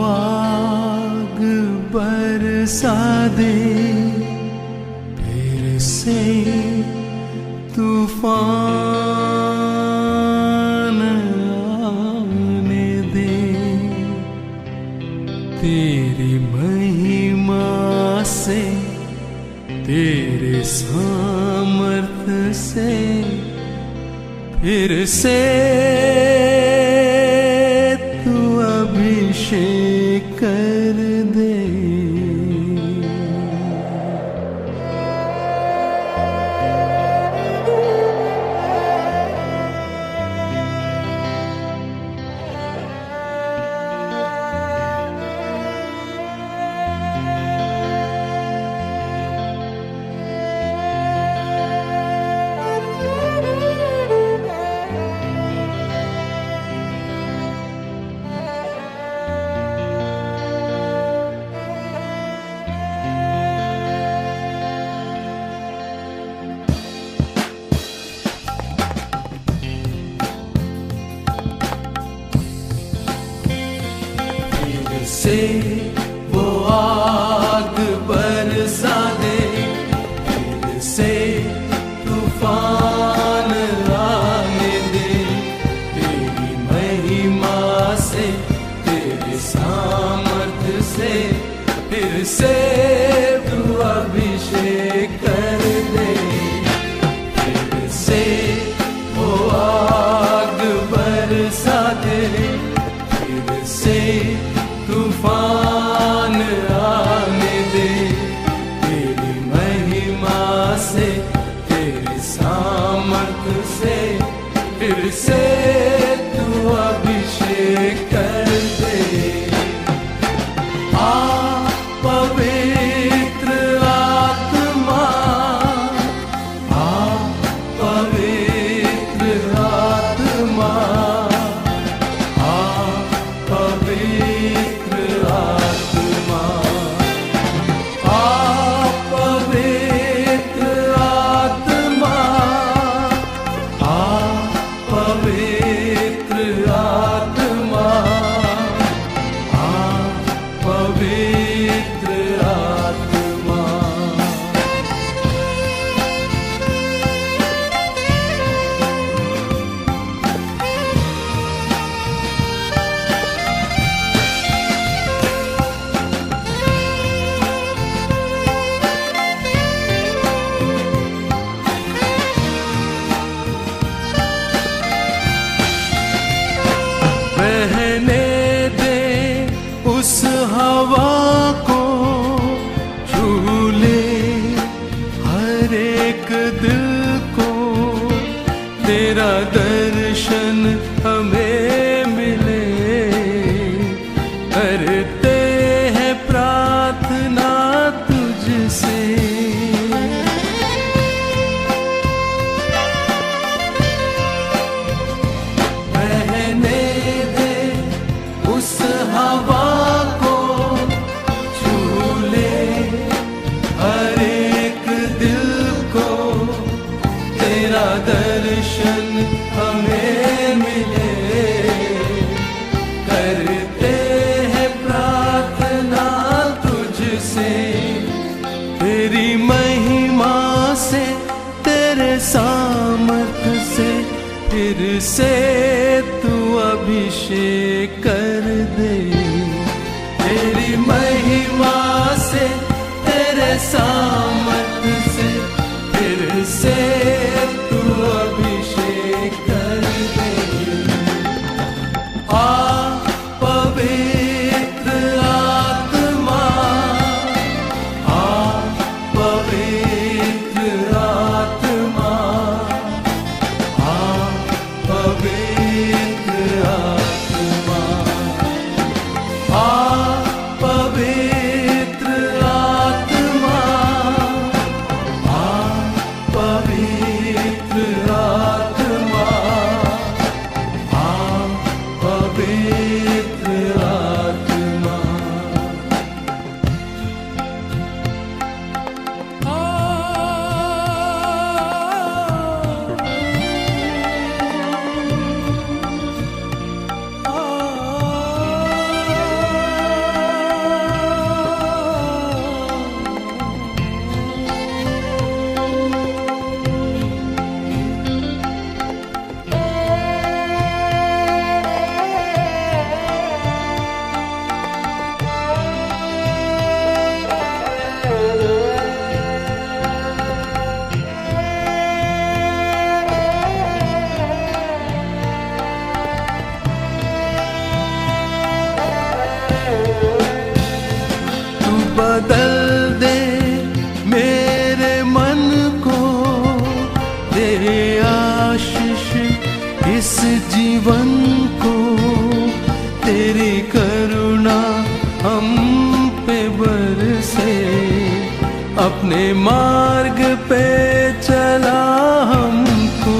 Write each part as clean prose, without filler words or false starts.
आग बरसा दे, फिर से तूफान आने दे। तेरी महिमा से, तेरे सामर्थ्य से फिर से तू अभिषेक कर दे। से वो आग बरसा दे, फिर से तूफान आने दे। तेरी महिमा से, तेरे सामर्थ्य से फिर से तू अभिषेक कर दे। फिर से वो आग बरसा दे, फिर से तूफान आने दे। तेरी महिमा से, तेरे सामर्थ्य से फिर से तू अभिषेक कर दे। आ पवित्र आत्मा, आ पवित्र आत्मा, आ पवित्र आत्मा, आ पवित्र आत्मा, आ पवित्र आत्मा, आ पवित्र आत्मा। बहने दे उस हवा को, झूले हर एक दिल को। तेरा दर्शन हमें मिले, करते हैं प्रार्थना तुझसे। उस हवा को, झूले हर एक दिल को। तेरा दर्शन हमें मिले, करते हैं प्रार्थना तुझसे। तेरी महिमा से, तेरे सामर्थ्य से फिर से तू अभिषेक कर दे। तेरी महिमा से, तेरे सामर्थ्य से फिर से तू अभिषेक कर दे। आ पवित्र आत्मा, आ पवित्र आत्मा, आ पवित्र आत्मा, आ पवित्र आत्मा, बदल दे मेरे मन को, दे आशीष इस जीवन को, तेरी करुणा हम पे बरसे, अपने मार्ग पे चला हमको।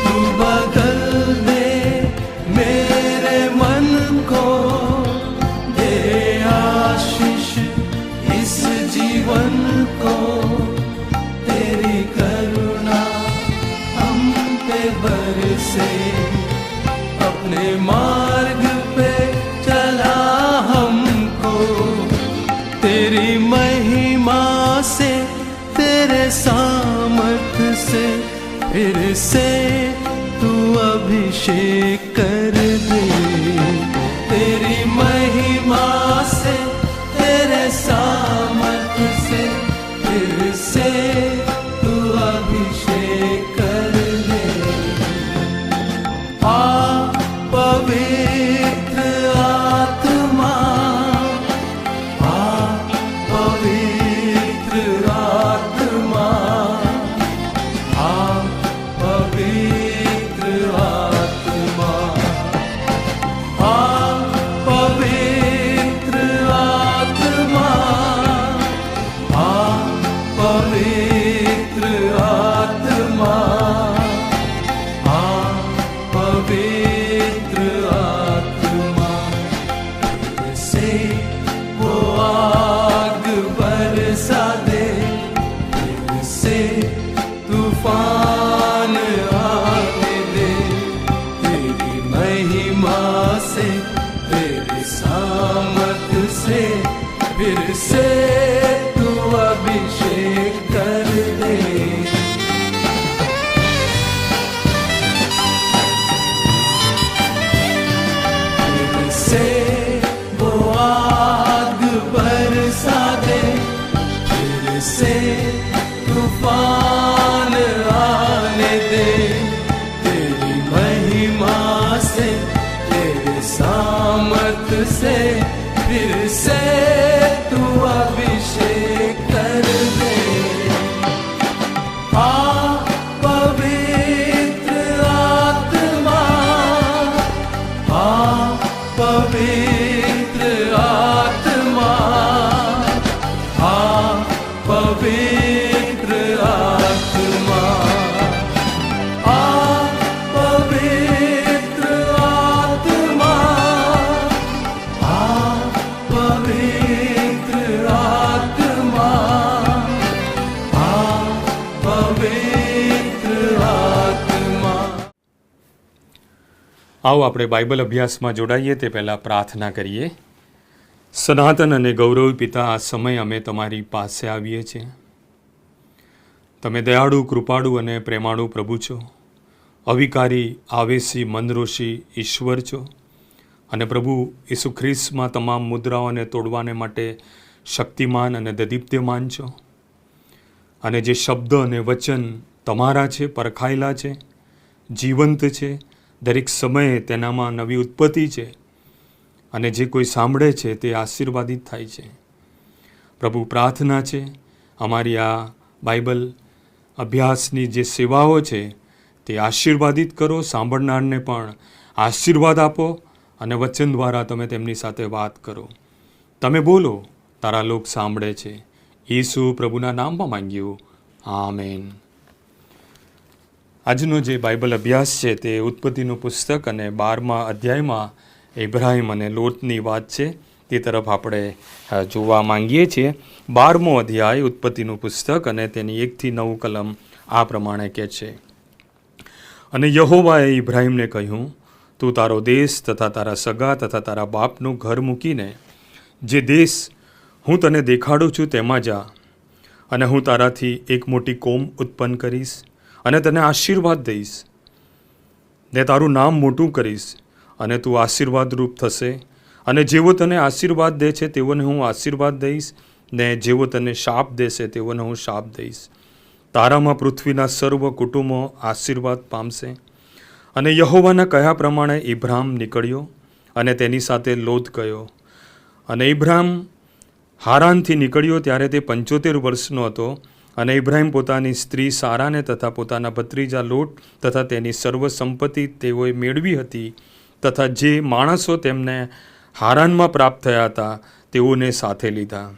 तू बदल दे मेरे मन को, दे आशीष इस जीवन को, तेरी करुणा हम पे बरसे, अपने मार्ग पे चला हमको। तेरी महिमा से, तेरे सामर्थ से, फिर से तू अभिषेक कर दे। तेरी महिमा से, तेरे सामर्थ से, फिर से तू अभिषेक कर दे। आ पवित्र आत्मा, आ पवित्र आत्मा, आ पवित्र आत्मा, आ पवित्र आत्मा, आ पवित्र आत्मा, आ पवित्र आत्मा। से वो आग बरसा दे, से तूफान आने दे, तेरी महिमा से, तेरी सामर्थ से, फिर से तू अभिषेक कर दे। फिर से वो आग बरसा दे, फिर से तूफान आने दे, तेरी महिमा से, तेरे सामर्थ से, फिर से तू अभिषेक कर दे। आ पवित्र आत्मा, आ पवित्र आत्मा, आ पवित्र आत्मा, आ पवित्र आत्मा, आ पवित्र आत्मा, आ पवित्र आत्मा। આવો આપણે બાઇબલ અભ્યાસમાં જોડાઈએ તે પહેલાં પ્રાર્થના કરીએ। સનાતન અને ગૌરવ પિતા, આ સમય અમે તમારી પાસે આવીએ છીએ। તમે દયાળુ, કૃપાળુ અને પ્રેમાળુ પ્રભુ છો, અવિકારી, આવેશી, મનરોષી ઈશ્વર છો, અને પ્રભુ ઈસુ ખ્રિસ્તમાં તમામ મુદ્રાઓને તોડવાને માટે શક્તિમાન અને દદીપ્યમાન છો। અને જે શબ્દ અને વચન તમારા છે, પરખાયેલા છે, જીવંત છે, દરેક સમયે તેનામાં નવી ઉત્પત્તિ છે, અને જે કોઈ સાંભળે છે તે આશીર્વાદિત થાય છે। પ્રભુ, પ્રાર્થના છે અમારી આ બાઇબલ અભ્યાસની જે સેવાઓ છે તે આશીર્વાદિત કરો, સાંભળનારને પણ આશીર્વાદ આપો, અને વચન દ્વારા તમે તેમની સાથે વાત કરો। તમે બોલો, તારા લોક સાંભળે છે। ઈસુ પ્રભુના નામમાં માંગ્યું, આમેન। આજનો જે બાઇબલ અભ્યાસ છે તે ઉત્પત્તિનું પુસ્તક અને 12મા અધ્યાયમાં ઇબ્રાહિમ અને લોટની વાત છે તે તરફ આપણે જોવા માંગીએ છીએ। 12મો અધ્યાય ઉત્પત્તિનું પુસ્તક અને તેની 1 થી 9 કલમ આ પ્રમાણે કહે છે, અને યહોવાએ ઇબ્રાહિમને કહ્યું, તું તારો દેશ તથા તારા સગા તથા તારા બાપનું ઘર મૂકીને જે દેશ હું તને દેખાડું છું તેમાં જા, અને હું તારાથી એક મોટી કોમ ઉત્પન્ન કરીશ અને તને આશીર્વાદ દઈશ, ને તારું નામ મોટું કરીશ, અને તું આશીર્વાદરૂપ થશે, અને જેવો તને આશીર્વાદ દે છે તેઓને હું આશીર્વાદ દઈશ, ને જેવો તને શાપ દેશે તેઓને હું શાપ દઈશ। તારામાં પૃથ્વીના સર્વ કુટુંબો આશીર્વાદ પામશે, અને યહોવાના કહ્યા પ્રમાણે ઇબ્રાહિમ નીકળ્યો અને તેની સાથે લોત ગયો. અને ઇબ્રાહિમ હારાનથી નીકળ્યો ત્યારે તે 75 વર્ષનો હતો. અને ઇબ્રાહિમ પોતાની સ્ત્રી સારાને તથા પોતાના ભત્રીજા લોટ તથા તેની સર્વ સંપત્તિ તેઓએ મેળવી હતી તથા જે માણસો તેમને હારાનમાં પ્રાપ્ત થયા હતા તેઓને સાથે લીધા.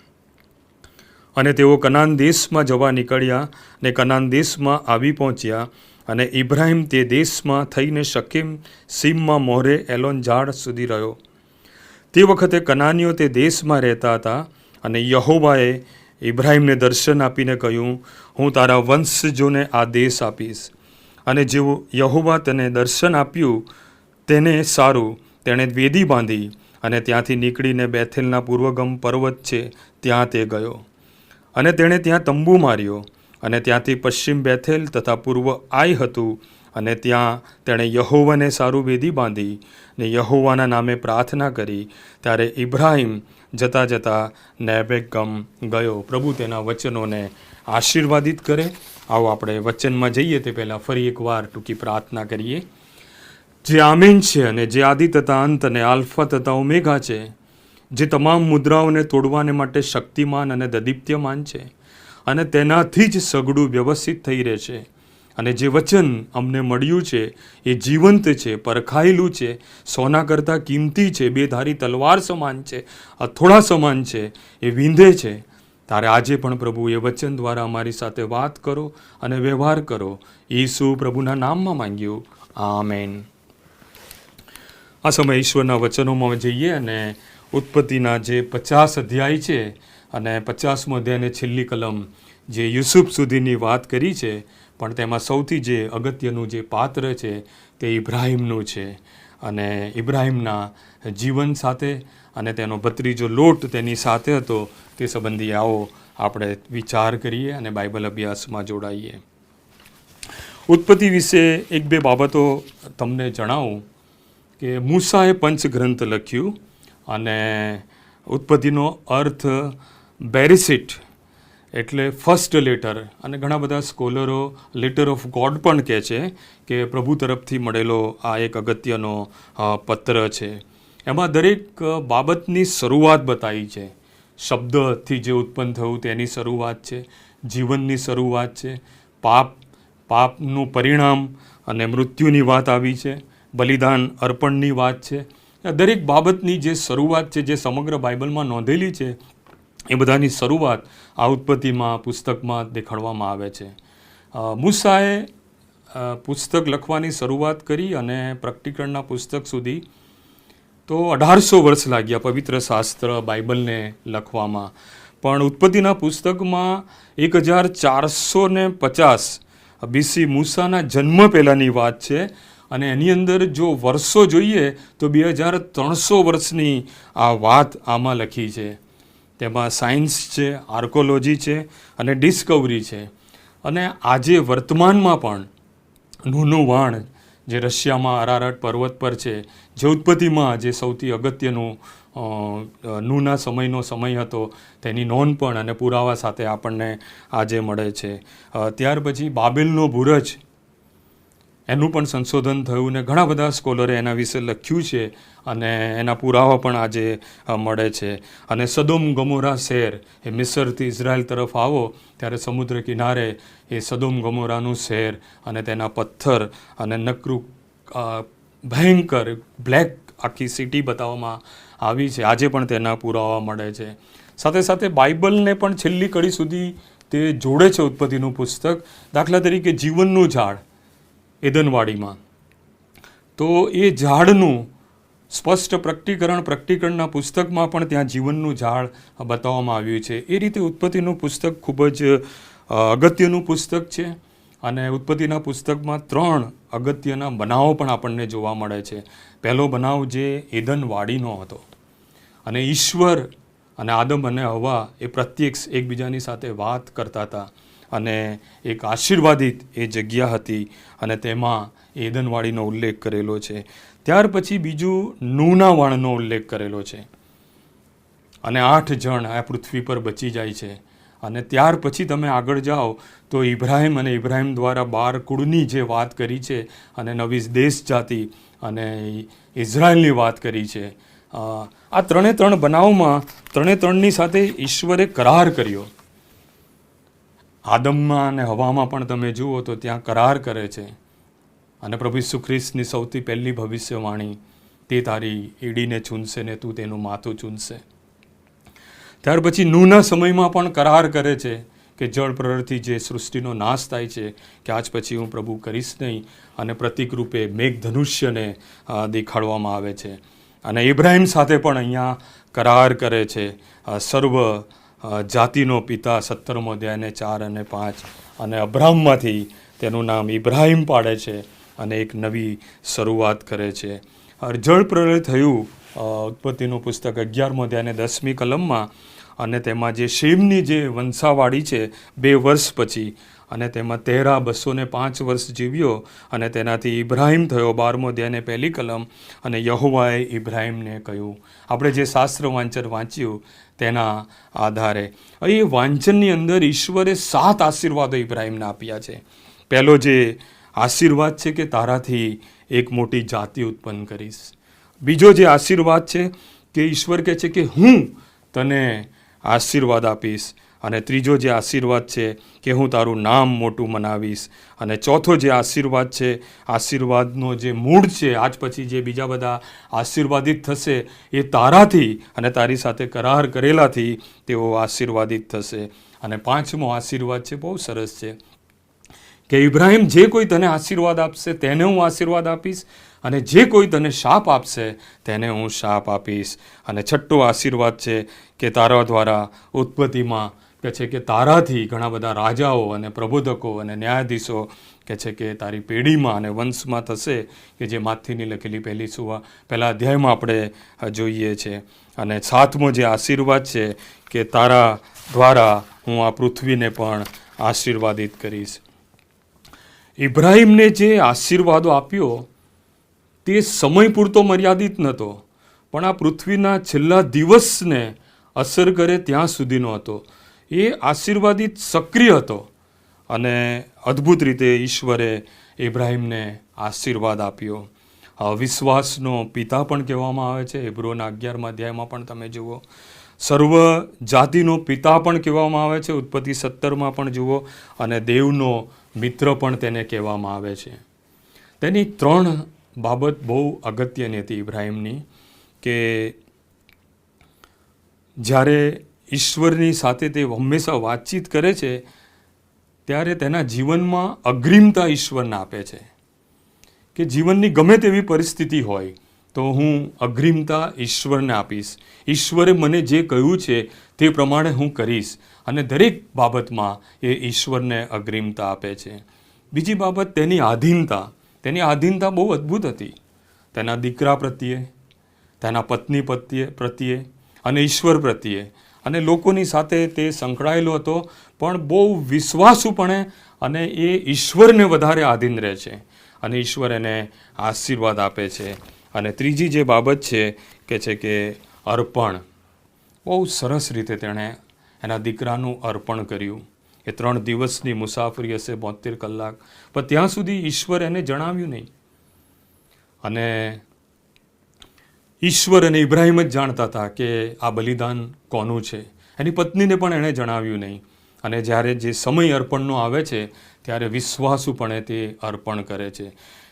અને તેઓ કનાન દેશમાં જવા નીકળ્યા ને કનાન દેશમાં આવી પહોંચ્યા. અને ઇબ્રાહિમ તે દેશમાં થઈને શકેમ સીમમાં મોરે એલોન ઝાડ સુધી રહ્યો. તે વખતે કનાનીઓ તે દેશમાં રહેતા હતા. અને યહોવાએ ઇબ્રાહિમને દર્શન આપીને કહ્યું, હું તારા વંશજોને આ દેશ આપીશ. અને જેવું યહોવા તેને દર્શન આપ્યું તેને સારું તેણે વેદી બાંધી અને ત્યાંથી નીકળીને બેથેલના પૂર્વગમ પર્વત છે ત્યાં તે ગયો. અને તેણે ત્યાં તંબુ માર્યો. અને ત્યાંથી પશ્ચિમ બેથેલ તથા પૂર્વ આઈ હતું. અને ત્યાં તેણે યહોવાને સારું વેદી બાંધી ને યહોવાના નામે પ્રાર્થના કરી. ત્યારે ઇબ્રાહિમ જતાં જતાં નેબેગમ ગયો. પ્રભુ તેના વચનોને આશીર્વાદિત કરે. આવો આપણે વચનમાં જઈએ તે પહેલાં ફરી એકવાર ટૂંકી પ્રાર્થના કરીએ. જે આમીન છે અને જે આદિ તથા અંત અને આલ્ફા તથા ઓમેગા છે, જે તમામ મુદ્રાઓને તોડવાને માટે શક્તિમાન અને દદીપ્યમાન છે અને તેનાથી જ સગડું વ્યવસ્થિત થઈ રહે છે. અને જે વચન અમને મળ્યું છે એ જીવંત છે, પરખાયેલું છે, સોના કરતાં કિંમતી છે, બે ધારી તલવાર સમાન છે, હથોડા સમાન છે, એ વીંધે છે. તારે આજે પણ પ્રભુ એ વચન દ્વારા અમારી સાથે વાત કરો અને વ્યવહાર કરો. ઈસુ પ્રભુના નામમાં માંગ્યું, આમેન. આ સમય ઈશ્વરના વચનોમાં જઈએ અને ઉત્પત્તિના જે 50 અધ્યાય છે અને 50મો અધ્યાયને છેલ્લી કલમ જે યુસુફ સુધીની વાત કરી છે, પણ તેમાં સૌથી જે અગત્યનું જે પાત્ર છે તે ઇબ્રાહિમનું છે. અને ઇબ્રાહિમના જીવન સાથે અને તેનો ભત્રીજો લોટ તેની સાથે હતો તે સંબંધી આવો આપણે વિચાર કરીએ અને બાઇબલ અભ્યાસમાં જોડાઈએ. ઉત્પત્તિ વિશે એક બે બાબતો તમને જણાવું કે મૂસાએ પંચગ્રંથ લખ્યું અને ઉત્પત્તિનો અર્થ બેરિસિટ એટલે ફર્સ્ટ લેટર, અને ઘણા બધા સ્કોલરો લેટર ઓફ ગોડ પણ કહે છે કે પ્રભુ તરફથી મળેલો આ એક અગત્યનો પત્ર છે. એમાં દરેક બાબતની શરૂઆત બતાવી છે. શબ્દથી જે ઉત્પન્ન થયું તેની શરૂઆત છે, જીવનની શરૂઆત છે, પાપનું પરિણામ અને મૃત્યુની વાત આવી છે, બલિદાન અર્પણની વાત છે. દરેક બાબતની જે શરૂઆત છે જે સમગ્ર બાઇબલમાં નોંધેલી છે એ બધાની શરૂઆત આ ઉત્પત્તિમાં પુસ્તકમાં દેખાડવામાં આવે છે. મૂસાએ પુસ્તક લખવાની શરૂઆત કરી અને પ્રકટીકરણના પુસ્તક સુધી તો 1800 વર્ષ લાગ્યા પવિત્ર શાસ્ત્ર બાઇબલને લખવામાં. પણ ઉત્પત્તિના પુસ્તકમાં 1450 BC મૂસાના જન્મ પહેલાંની વાત છે. અને એની અંદર જો વર્ષો જોઈએ તો 2300 વર્ષની આ વાત આમાં લખી છે. તેમાં સાયન્સ છે, આર્કોલોજી છે અને ડિસ્કવરી છે. અને આજે વર્તમાનમાં પણ નૂનું વાણ જે રશિયામાં અરારટ પર્વત પર છે, જે ઉત્પત્તિમાં જે સૌથી અગત્યનું નૂના સમયનો સમય હતો તેની નોંધ પણ અને પુરાવા સાથે આપણને આજે મળે છે. ત્યાર પછી બાબેલનો બુરજ, એનું પણ સંશોધન થયું ને ઘણા બધા સ્કોલરે એના વિશે લખ્યું છે અને એના પુરાવા પણ આજે મળે છે. અને સદોમ ગમોરા શહેર, એ મિસરથી ઇઝરાયલ તરફ આવો ત્યારે સમુદ્ર કિનારે એ સદોમ ગમોરાનું શહેર અને તેના પથ્થર અને નકરું ભયંકર બ્લેક આખી સિટી બતાવવામાં આવી છે. આજે પણ તેના પુરાવા મળે છે. સાથે સાથે બાઇબલને પણ છેલ્લી કડી સુધી તે જોડે છે ઉત્પત્તિનું પુસ્તક. દાખલા તરીકે જીવનનું ઝાડ એદનવાડીમાં, તો એ ઝાડનું સ્પષ્ટ પ્રકટીકરણના પુસ્તકમાં પણ ત્યાં જીવનનું ઝાડ બતાવવામાં આવ્યું છે. એ રીતે ઉત્પત્તિનું પુસ્તક ખૂબ જ અગત્યનું પુસ્તક છે. અને ઉત્પત્તિના પુસ્તકમાં 3 અગત્યના બનાવો પણ આપણને જોવા મળે છે. પહેલો બનાવ જે એદનવાડીનો હતો અને ઈશ્વર અને આદમ અને હવા એ પ્રત્યક્ષ એકબીજાની સાથે વાત કરતા હતા અને એક આશીર્વાદિત એ જગ્યા હતી અને તેમાં એદનવાડીનો ઉલ્લેખ કરેલો છે. ત્યાર પછી બીજું નૂના વાણનો ઉલ્લેખ કરેલો છે અને 8 જણ આ પૃથ્વી પર બચી જાય છે અને ત્યાર પછી તમે આગળ જાઓ તો ઇબ્રાહિમ અને ઇબ્રાહિમ દ્વારા 12 કુળની જે વાત કરી છે અને નવી દેશ જાતિ અને ઇઝરાયલની વાત કરી છે. આ 3 બનાવમાં 3ની સાથે ઈશ્વરે કરાર કર્યો. આદમમાં અને હવામાં પણ તમે જુઓ તો ત્યાં કરાર કરે છે. અને પ્રભુ ઈસુ ખ્રિસ્તની સૌથી પહેલી ભવિષ્યવાણી, તે તારી એડીને ચૂનશે ને તું તેનું માથું ચૂનશે. ત્યાર પછી નૂહના સમયમાં પણ કરાર કરે છે કે જળ પ્રલયથી જે સૃષ્ટિનો નાશ થાય છે કે આજ પછી હું પ્રભુ કરીશ નહીં, અને પ્રતીક રૂપે મેઘધનુષ્યને દેખાડવામાં આવે છે. અને ઇબ્રાહિમ સાથે પણ અહીંયા કરાર કરે છે. સર્વ જાતિનો પિતા 17મો અધ્યાયને 4 અને 5, અને અબ્રાહમમાંથી તેનું નામ ઇબ્રાહિમ પાડે છે અને એક નવી શરૂઆત કરે છે. જળ પ્રલય થયું ઉત્પત્તિનું પુસ્તક 11મો અધ્યાયને 10મી કલમમાં, અને તેમાં જે શેમની જે વંશાવાળી છે 2 વર્ષ પછી, અને તેમાં તેરા 205 વર્ષ જીવ્યો, અને તેનાથી ઇબ્રાહિમ થયો 12મો અધ્યાયને 1લી કલમ. અને યહોવાએ ઇબ્રાહિમને કહ્યું, આપણે જે શાસ્ત્ર વાંચ્યું તેના આધારે એ વાંચનની અંદર ઈશ્વરે 7 આશીર્વાદો ઇબ્રાહિમને આપ્યા છે. પહેલો જે આશીર્વાદ છે કે તારાથી એક મોટી જાતિ ઉત્પન્ન કરીશ. બીજો જે આશીર્વાદ છે કે ઈશ્વર કહે છે કે હું તને આશીર્વાદ આપીશ. અને ત્રીજો જે આશીર્વાદ છે કે હું તારું નામ મોટું મનાવીશ. અને ચોથો જે આશીર્વાદ છે, આશીર્વાદનો જે મૂળ છે, આજ પછી જે બીજા બધા આશીર્વાદિત થશે એ તારાથી અને તારી સાથે કરાર કરેલાથી તેઓ આશીર્વાદિત થશે. અને 5મો આશીર્વાદ છે, બહુ સરસ છે કે ઇબ્રાહિમ, જે કોઈ તને આશીર્વાદ આપશે તેને હું આશીર્વાદ આપીશ, અને જે કોઈ તને શાપ આપશે તેને હું શાપ આપીશ. અને 6થો આશીર્વાદ છે કે તારા દ્વારા ઉત્પત્તિમાં કહે છે કે તારાથી ઘણા બધા રાજાઓ અને પ્રબોધકો અને ન્યાયાધીશો કહે છે કે તારી પેઢીમાં અને વંશમાં થશે, કે જે માથીની લખેલી પહેલા અધ્યાયમાં આપણે જોઈએ છે. અને 7મો જે આશીર્વાદ છે કે તારા દ્વારા હું આ પૃથ્વીને પણ આશીર્વાદિત કરીશ. ઇબ્રાહિમને જે આશીર્વાદો આપ્યો તે સમય પૂરતો મર્યાદિત નહોતો, પણ આ પૃથ્વીના છેલ્લા દિવસને અસર કરે ત્યાં સુધીનો હતો. એ આશીર્વાદિત સક્રિય હતો, અને અદ્ભુત રીતે ઈશ્વરે ઇબ્રાહિમને આશીર્વાદ આપ્યો. વિશ્વાસનો પિતા પણ કહેવામાં આવે છે. હેબ્રોના 11મા અધ્યાયમાં પણ તમે જુઓ. સર્વ જાતિનો પિતા પણ કહેવામાં આવે છે. ઉત્પત્તિ 17માં પણ જુઓ. અને દેવનો મિત્ર પણ તેને કહેવામાં આવે છે. તેની 3 બાબત બહુ અગત્યની હતી ઇબ્રાહિમની, કે જ્યારે ઈશ્વરની સાથે તે હંમેશા વાતચીત કરે છે ત્યારે તેના જીવનમાં અગ્રિમતા ઈશ્વરને આપે છે. કે જીવનની ગમે તેવી પરિસ્થિતિ હોય તો હું અગ્રિમતા ઈશ્વરને આપીશ. ઈશ્વરે મને જે કહ્યું છે તે પ્રમાણે હું કરીશ, અને દરેક બાબતમાં એ ઈશ્વરને અગ્રિમતા આપે છે. બીજી બાબત તેની આધીનતા. તેની આધીનતા બહુ અદ્ભુત હતી. તેના દીકરા પ્રત્યે, તેના પત્ની પ્રત્યે અને ઈશ્વર પ્રત્યે, અને લોકોની સાથે તે સંકળાયેલો હતો, પણ બહુ વિશ્વાસુપણે, અને એ ઈશ્વરને વધારે આધીન રહે છે, અને ઈશ્વર એને આશીર્વાદ આપે છે. અને ત્રીજી જે બાબત છે કે અર્પણ. બહુ સરસ રીતે તેણે એના દીકરાનું અર્પણ કર્યું. એ 3 દિવસની મુસાફરી હશે, 72 કલાક, પણ ત્યાં સુધી ઈશ્વર એને જણાવ્યું નહીં. અને ઈશ્વર અને ઇબ્રાહિમ જ જાણતા હતા કે આ બલિદાન કોનું છે. એની પત્નીને પણ એણે જણાવ્યું નહીં. અને જ્યારે જે સમય અર્પણનો આવે છે ત્યારે વિશ્વાસુપણે તે અર્પણ કરે છે.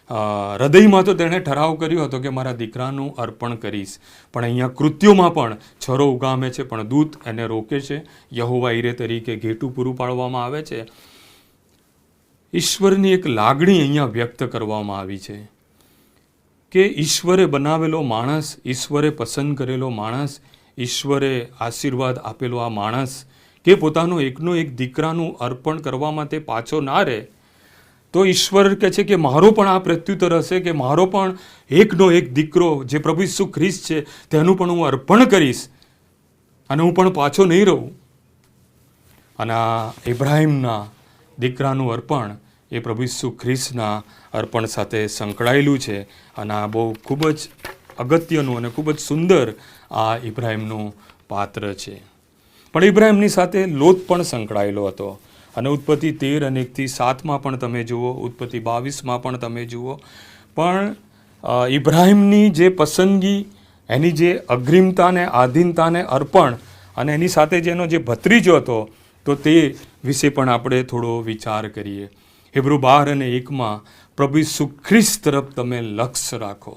હૃદયમાં તો તેણે ઠરાવ કર્યો હતો કે મારા દીકરાનું અર્પણ કરીશ, પણ અહીંયા કૃત્યોમાં પણ છરો ઉગામે છે, પણ દૂત એને રોકે છે. યહોવા ઈરે તરીકે ઘેટું પૂરું પાડવામાં આવે છે. ઈશ્વરની એક લાગણી અહીંયા વ્યક્ત કરવામાં આવી છે કે ઈશ્વરે બનાવેલો માણસ, ઈશ્વરે પસંદ કરેલો માણસ, ઈશ્વરે આશીર્વાદ આપેલો આ માણસ કે પોતાનો એકનો એક દીકરાનું અર્પણ કરવામાં તે પાછો ના રહે, તો ઈશ્વર કહે છે કે મારો પણ આ પ્રત્યુત્તર હશે, કે મારો પણ એકનો એક દીકરો જે પ્રભુ ઈસુ ખ્રિસ્ત છે તેનું પણ હું અર્પણ કરીશ, અને હું પણ પાછો નહીં રહું. અને આ ઇબ્રાહિમના દીકરાનું અર્પણ એ પ્રભુ ઈસુ ખ્રિસ્તના અર્પણ સાથે સંકળાયેલું છે. અને આ બહુ ખૂબ જ અગત્યનું અને ખૂબ જ સુંદર આ ઇબ્રાહિમનું પાત્ર છે. પણ ઇબ્રાહિમની સાથે લોત પણ સંકળાયેલો હતો. અને ઉત્પત્તિ 13 અને 1-7 પણ તમે જુઓ, ઉત્પત્તિ 22 પણ તમે જુઓ. પણ ઇબ્રાહિમની જે પસંદગી, એની જે અગ્રિમતાને, આધીનતાને અર્પણ, અને એની સાથે જેનો જે ભત્રીજો હતો, તો તે વિશે પણ આપણે થોડો વિચાર કરીએ. હિબ્રુ 12 અને 1 પ્રભુ ઈસુ ખ્રિસ્ત તરફ તમે લક્ષ્ય રાખો,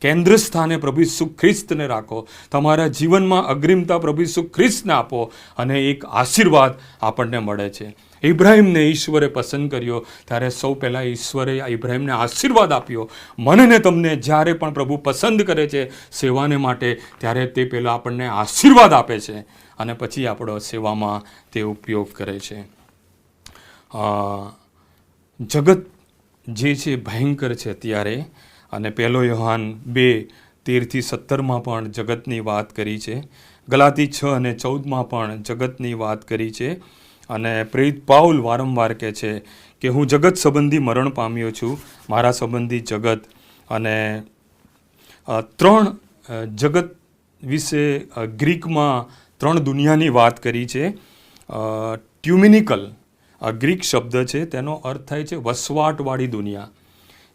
કેન્દ્ર સ્થાને પ્રભુ ઈસુ ખ્રિસ્તને રાખો, તમારા જીવનમાં અગ્રિમતા પ્રભુ ઈસુ ખ્રિસ્તને આપો, અને એક આશીર્વાદ આપણને મળે છે. ઇબ્રાહિમને ઈશ્વરે પસંદ કર્યો, ત્યારે સૌ પહેલાં ઈશ્વરે ઇબ્રાહિમને આશીર્વાદ આપ્યો. મને ને તમને જ્યારે પણ પ્રભુ પસંદ કરે છે સેવાને માટે, ત્યારે તે પહેલાં આપણને આશીર્વાદ આપે છે, અને પછી આપણો સેવામાં તે ઉપયોગ કરે છે. જગત જે છે ભયંકર છે અત્યારે, અને 1 યોહાન 2:13-17 પણ જગતની વાત કરી છે. ગલાતી 6 અને 14 પણ જગતની વાત કરી છે. અને પ્રેરિત પાઉલ વારંવાર કહે છે કે હું જગત સંબંધી મરણ પામ્યો છું, મારા સંબંધી જગત. અને 3 જગત વિશે ગ્રીકમાં 3 દુનિયાની વાત કરી છે. ટ્યુમિનિકલ ગ્રીક શબ્દ છે, તેનો અર્થ થાય છે વસવાટવાળી દુનિયા.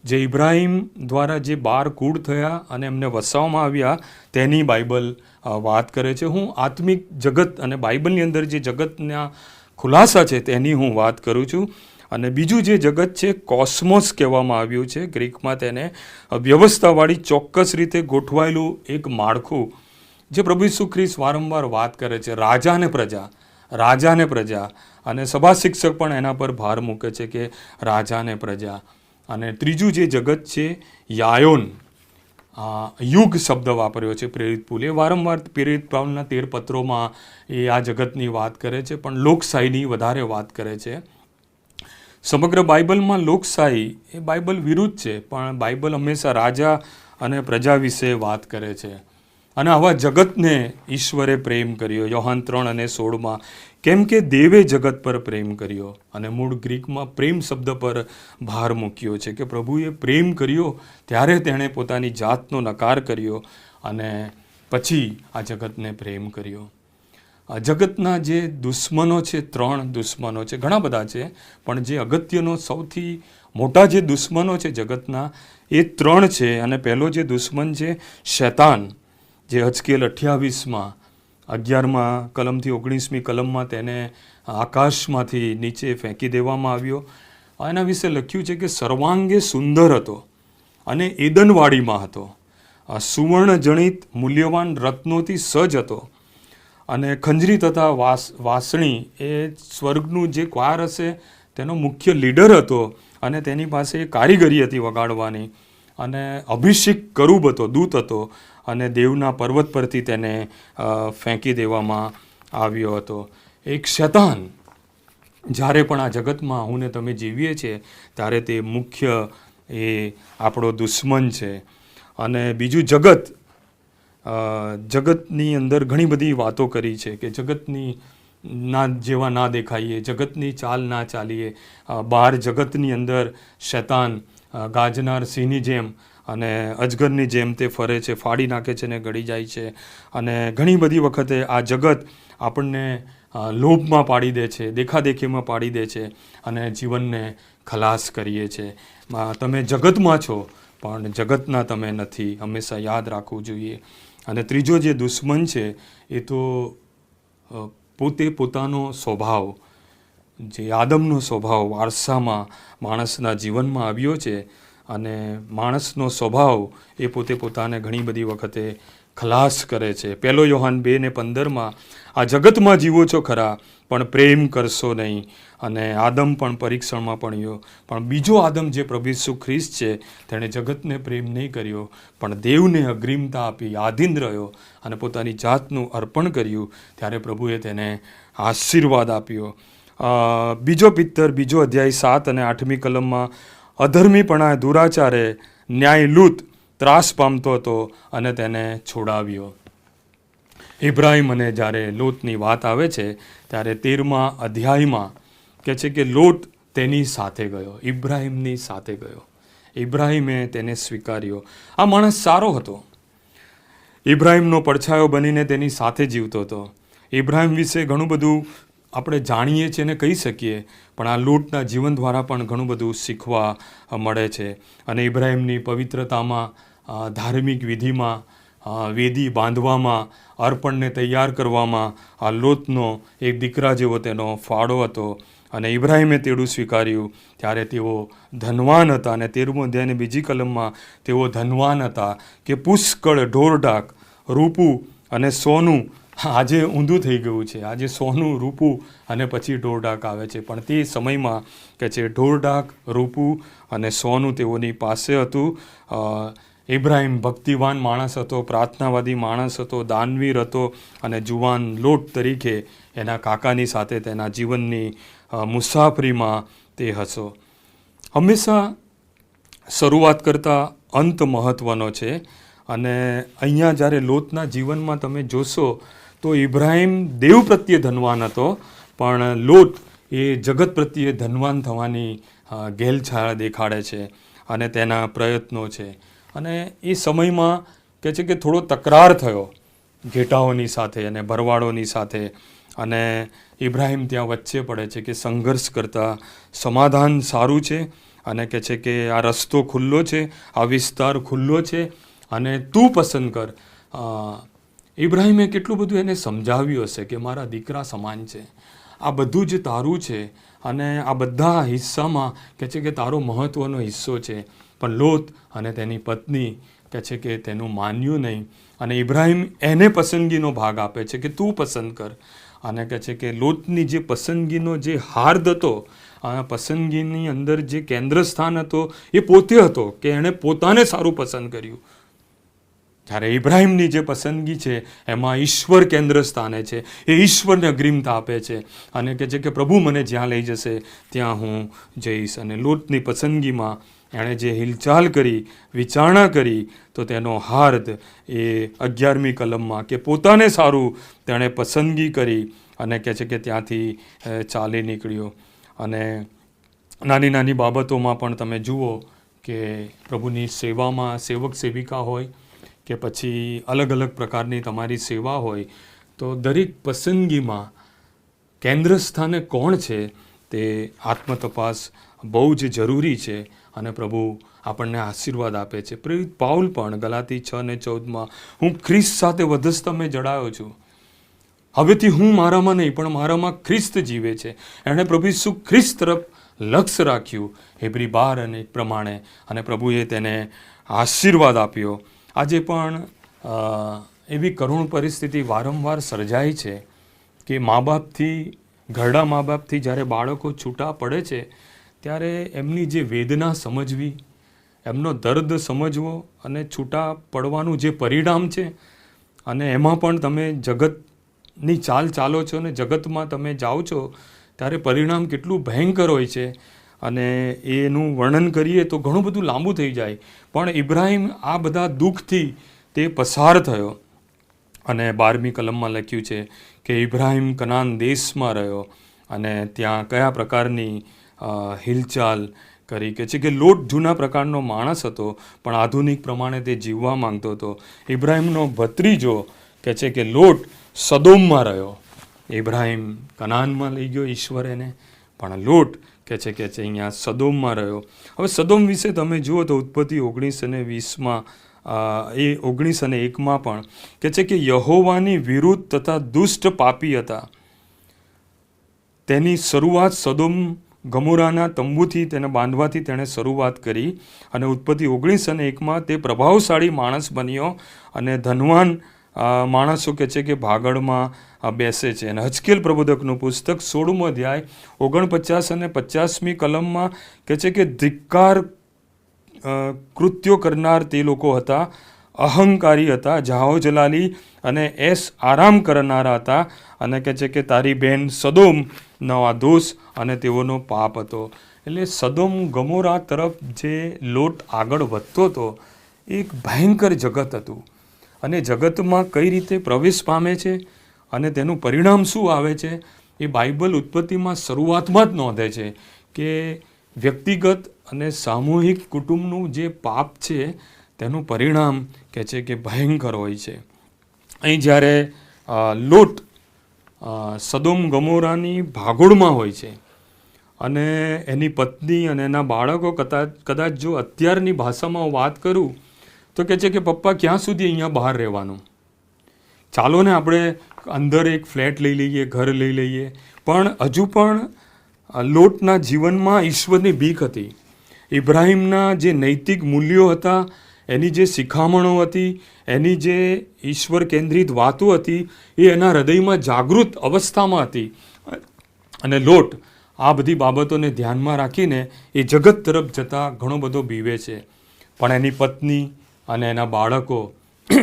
જે ઇબ્રાહિમ દ્વારા જે 12 કુળ થયા અને એમને વસાવવામાં આવ્યા, તેની બાઇબલ વાત કરે છે. હું આત્મિક જગત અને બાઇબલની અંદર જે જગતના ખુલાસા છે તેની હું વાત કરું છું. અને બીજું જે જગત છે, કોસ્મોસ કહેવામાં આવ્યું છે ગ્રીકમાં તેને, વ્યવસ્થાવાળી ચોક્કસ રીતે ગોઠવાયેલું એક માળખું, જે પ્રભુ ઈસુ ખ્રિસ્ત વારંવાર વાત કરે છે, રાજા ને પ્રજા, રાજા ને પ્રજા. અને સભા શિક્ષક પણ એના પર ભાર મૂકે છે કે રાજા ને પ્રજા. અને ત્રીજું જે જગત છે, યાયોન, યુગ શબ્દ વાપર્યો છે પ્રેરિત પુલે. વારંવાર પ્રેરિત પાઉલના 13 પત્રોમાં એ આ જગતની વાત કરે છે, પણ લોકશાહીની વધારે વાત કરે છે. સમગ્ર બાઇબલમાં લોકશાહી એ બાઇબલ વિરુદ્ધ છે, પણ બાઇબલ હંમેશા રાજા અને પ્રજા વિશે વાત કરે છે. અને આવા જગતને ઈશ્વરે પ્રેમ કર્યો, યોહાન 3 અને 16, કેમ કે દેવે જગત પર પ્રેમ કર્યો. અને મૂળ ગ્રીકમાં પ્રેમ શબ્દ પર ભાર મૂક્યો છે કે પ્રભુએ પ્રેમ કર્યો, ત્યારે તેણે પોતાની જાતનો નકાર કર્યો, અને પછી આ જગતને પ્રેમ કર્યો. આ જગતના જે દુશ્મનો છે, 3 દુશ્મનો છે, ઘણા બધા છે, પણ જે અગત્યનો સૌથી મોટા જે દુશ્મનો છે જગતના, એ 3 છે. અને પહેલો જે દુશ્મન છે શૈતાન, જે હજકેલ 28 11 કલમથી 19મી કલમમાં તેને આકાશમાંથી નીચે ફેંકી દેવામાં આવ્યો. એના વિશે લખ્યું છે કે સર્વાંગે સુંદર હતો અને એદનવાડીમાં હતો, સુવર્ણ જણિત મૂલ્યવાન રત્નોથી સજ્જ હતો, અને ખંજરી તથા વાસણી એ સ્વર્ગનું જે ક્વાર હશે તેનો મુખ્ય લીડર હતો, અને તેની પાસે કારીગરી હતી વગાડવાની. અને અભિષેક કરુબ હતો, દૂત હતો, અને દેવના પર્વત પરથી તેને ફેંકી દેવામાં આવ્યો હતો. એક શૈતાન જ્યારે પણ આ જગતમાં હું ને તમે જીવીએ છીએ, ત્યારે તે મુખ્ય એ આપણો દુશ્મન છે. અને બીજું જગત, જગતની અંદર ઘણી બધી વાતો કરી છે કે જગતની જેવા ના દેખાઈએ, જગતની ચાલ ના ચાલીએ. બહાર જગતની અંદર શૈતાન ગાજનાર સિંહની જેમ અને અજગરની જેમ તે ફરે છે, ફાડી નાખે છે ને ગળી જાય છે. અને ઘણી બધી વખતે આ જગત આપણને લોભમાં પાડી દે છે, દેખાદેખીમાં પાડી દે છે, અને જીવનને ખલાસ કરીએ છીએ. તમે જગતમાં છો, પણ જગતના તમે નથી, હંમેશા યાદ રાખવું જોઈએ. અને ત્રીજો જે દુશ્મન છે, એ તો પોતે પોતાનો સ્વભાવ, જે આદમનો સ્વભાવ વારસામાં માણસના જીવનમાં આવ્યો છે, અને માણસનો સ્વભાવ એ પોતે પોતાને ઘણી બધી વખતે ખલાસ કરે છે. 1 યોહાન 2:15 આ જગતમાં જીવો છો ખરા, પણ પ્રેમ કરશો નહીં. અને આદમ પણ પરીક્ષણમાં પડ્યો, પણ બીજો આદમ જે પ્રભુ ઈસુ ખ્રિસ્ત છે, તેણે જગતને પ્રેમ નહીં કર્યો, પણ દેવને અગ્રિમતા આપી, આધીન રહ્યો, અને પોતાની જાતનું અર્પણ કર્યું. ત્યારે પ્રભુએ તેને આશીર્વાદ આપ્યો. બીજો પિત્તર 2 અધ્યાય 7 અને 8મી કલમમાં અધર્મીપણા, દુરાચારે, ન્યાય લૂંટ ત્રાસ પામતો હતો, અને તેને છોડાવ્યો. ઇબ્રાહિમ અને જ્યારે લોટની વાત આવે છે, ત્યારે 13મા અધ્યાયમાં કહે છે કે લોટ તેની સાથે ગયો, ઇબ્રાહિમની સાથે ગયો. ઇબ્રાહિમે તેને સ્વીકાર્યો. આ માણસ સારો હતો, ઇબ્રાહિમનો પડછાયો બનીને તેની સાથે જીવતો હતો. ઇબ્રાહિમ વિશે ઘણું બધું આપણે જાણીએ છીએ અને કહી શકીએ, પણ આ લોટના જીવન દ્વારા પણ ઘણું બધું શીખવા મળે છે. અને ઇબ્રાહિમની પવિત્રતામાં, ધાર્મિક વિધિમાં, વેદી બાંધવામાં, અર્પણને તૈયાર કરવામાં આ લોટનો એક દીકરા જેવો તેનો ફાળો હતો. અને ઇબ્રાહિમે તેડું સ્વીકાર્યું ત્યારે તેઓ ધનવાન હતા. અને 13મો અધ્યાયની બીજી કલમમાં તેઓ ધનવાન હતા કે પુષ્કળ ઢોરઢાક, રૂપું અને સોનું. આજે ઊંધું થઈ ગયું છે, આજે સોનું, રૂપું અને પછી ઢોરઢાક આવે છે, પણ તે સમયમાં કે છે ઢોરઢાક, રૂપું અને સોનું તેઓની પાસે હતું. ઇબ્રાહિમ ભક્તિવાન માણસ હતો, પ્રાર્થનાવાદી માણસ હતો, દાનવીર હતો અને જુવાન લોટ તરીકે એના કાકાની સાથે તેના જીવનની મુસાફરીમાં તે હશો. હંમેશા શરૂઆત કરતાં અંત મહત્ત્વનો છે. અને અહીંયા જ્યારે લોટના જીવનમાં તમે જોશો તો ઇબ્રાહિમ દેવ પ્રત્યે ધનવાન હતો, પણ લોટ એ જગત પ્રત્યે ધનવાન થવાની ઘેલછાયા દેખાડે છે અને તેના પ્રયત્નો છે. અને એ સમયમાં કહે છે કે થોડો તકરાર થયો ઘેટાઓની સાથે અને ભરવાડોની સાથે. અને ઇબ્રાહિમ ત્યાં વચ્ચે પડે છે કે સંઘર્ષ કરતાં સમાધાન સારું છે. અને કહે છે કે આ રસ્તો ખુલ્લો છે, આ વિસ્તાર ખુલ્લો છે અને તું પસંદ કર. ઇબ્રાહિમે કેટલું બધું એને સમજાવ્યું હશે કે મારા દીકરા સમાન છે, આ બધું જ તારું છે અને આ બધા હિસ્સામાં કહે છે કે તારો મહત્ત્વનો હિસ્સો છે. પણ લોત અને તેની પત્ની કહે છે કે તેનું માન્યું નહીં. અને ઇબ્રાહિમ એને પસંદગીનો ભાગ આપે છે કે તું પસંદ કર. અને કહે છે કે લોટની જે પસંદગીનો જે હાર્દ હતો, આ પસંદગીની અંદર જે કેન્દ્ર સ્થાન હતો એ પોતે હતો કે એણે પોતાને સારું પસંદ કર્યું. જ્યારે ઇબ્રાહિમની જે પસંદગી છે એમાં ઈશ્વર કેન્દ્ર સ્થાને છે, એ ઈશ્વરને અગ્રિમતા આપે છે અને કહે છે કે પ્રભુ મને જ્યાં લઈ જશે ત્યાં હું જઈશ. અને લોટની પસંદગીમાં એણે જે હિલચાલ કરી, વિચારણા કરી, તો તેનો હાર્દ એ 11મી કલમમાં કે પોતાને સારું તેણે પસંદગી કરી અને કહે છે કે ત્યાંથી ચાલી નીકળ્યો. અને નાની નાની બાબતોમાં પણ તમે જુઓ કે પ્રભુની સેવામાં સેવક સેવિકા હોય કે પછી અલગ અલગ પ્રકારની તમારી સેવા હોય, તો દરેક પસંદગીમાં કેન્દ્ર સ્થાને કોણ છે તે આત્મતપાસ બહુ જ જરૂરી છે. અને પ્રભુ આપણને આશીર્વાદ આપે છે. પ્રેરિત પાઉલ પણ ગલાતી 6:14 હું ખ્રિસ્ત સાથે વધસ્તમે જડાયો છું. હવેથી હું મારામાં નહીં પણ મારામાં ખ્રિસ્ત જીવે છે. એણે પ્રભુ ઈસુ ખ્રિસ્ત તરફ લક્ષ્ય રાખ્યું હેબ્રી 12 પ્રમાણે, અને પ્રભુએ તેને આશીર્વાદ આપ્યો. આજે પણ એવી કરુણ પરિસ્થિતિ વારંવાર સર્જાય છે કે મા બાપથી, ઘરડા મા બાપથી જ્યારે બાળકો છૂટા પડે છે ત્યારે એમની જે વેદના સમજવી, એમનો દર્દ સમજવો અને છૂટા પડવાનું જે પરિણામ છે, અને એમાં પણ તમે જગતની ચાલ ચાલો છો અને જગતમાં તમે જાઓ છો ત્યારે પરિણામ કેટલું ભયંકર હોય છે. અને એનું વર્ણન કરીએ તો ઘણું બધું લાંબુ થઈ જાય. પણ ઇબ્રાહિમ આ બધા દુઃખથી તે પસાર થયો. અને 12મી કલમમાં લખ્યું છે કે ઇબ્રાહિમ કનાન દેશમાં રહ્યો અને ત્યાં કયા પ્રકારની હિલચાલ કરી. કે છે કે લોટ જૂના પ્રકારનો માણસ હતો પણ આધુનિક પ્રમાણે તે જીવવા માંગતો હતો. ઇબ્રાહિમનો ભત્રીજો કે છે કે લોટ સદોમમાં રહ્યો. ઇબ્રાહિમ કનાનમાં લઈ ગયો ઈશ્વર એને, પણ લોટ કે છે અહીંયા સદોમમાં રહ્યો. હવે સદોમ વિશે તમે જુઓ તો ઉત્પત્તિ 19:20 એ 19:1 પણ કે છે કે યહોવાની વિરુદ્ધ તથા દુષ્ટ પાપી હતા. તેની શરૂઆત સદોમ ગમોરાના તંબુથી તેને બાંધવાથી તેણે શરૂઆત કરી. અને ઉત્પત્તિ 19:1 તે પ્રભાવશાળી માણસ બન્યો અને ધનવાન માણસો કે છે કે ભાગળમાં બેસે છે. અને હજકેલ પ્રબોધકનું પુસ્તક 16મો અધ્યાય 49 અને 50મી કલમમાં કે છે કે ધિક્કાર કૃત્યો કરનાર તે લોકો હતા, અહંકારી હતા, જાહો જલાલી અને આરામ કરનારા હતા. અને કહે છે કે તારી બહેન સદોમનો આ દોષ અને તેઓનો પાપ હતો. એટલે સદોમ ગમોરા તરફ જે લોટ આગળ વધતો હતો એ એક ભયંકર જગત હતું. અને જગતમાં કઈ રીતે પ્રવેશ પામે છે અને તેનું પરિણામ શું આવે છે એ બાઇબલ ઉત્પત્તિમાં શરૂઆતમાં જ નોંધે છે કે વ્યક્તિગત અને સામૂહિક કુટુંબનું જે પાપ છે તેનું પરિણામ કહે છે કે ભયંકર હોય છે. અહીં જ્યારે લોટ સદોમ ગમોરાની ભાગોળમાં હોય છે અને એની પત્ની અને એના બાળકો કદાચ જો અત્યારની ભાષામાં હું વાત કરું તો કહે છે કે પપ્પા ક્યાં સુધી અહીંયા બહાર રહેવાનું, ચાલો ને આપણે અંદર એક ફ્લેટ લઈ લઈએ, ઘર લઈ લઈએ. પણ હજુ પણ લોટના જીવનમાં ઈશ્વરની બીક હતી. ઇબ્રાહિમના જે નૈતિક મૂલ્યો હતા, એની જે શિખામણો હતી, એની જે ઈશ્વર કેન્દ્રિત વાતો હતી, એ એના હૃદયમાં જાગૃત અવસ્થામાં હતી. અને લોટ આ બધી બાબતોને ધ્યાનમાં રાખીને એ જગત તરફ જતાં ઘણો બધો બીવે છે. પણ એની પત્ની અને એના બાળકો,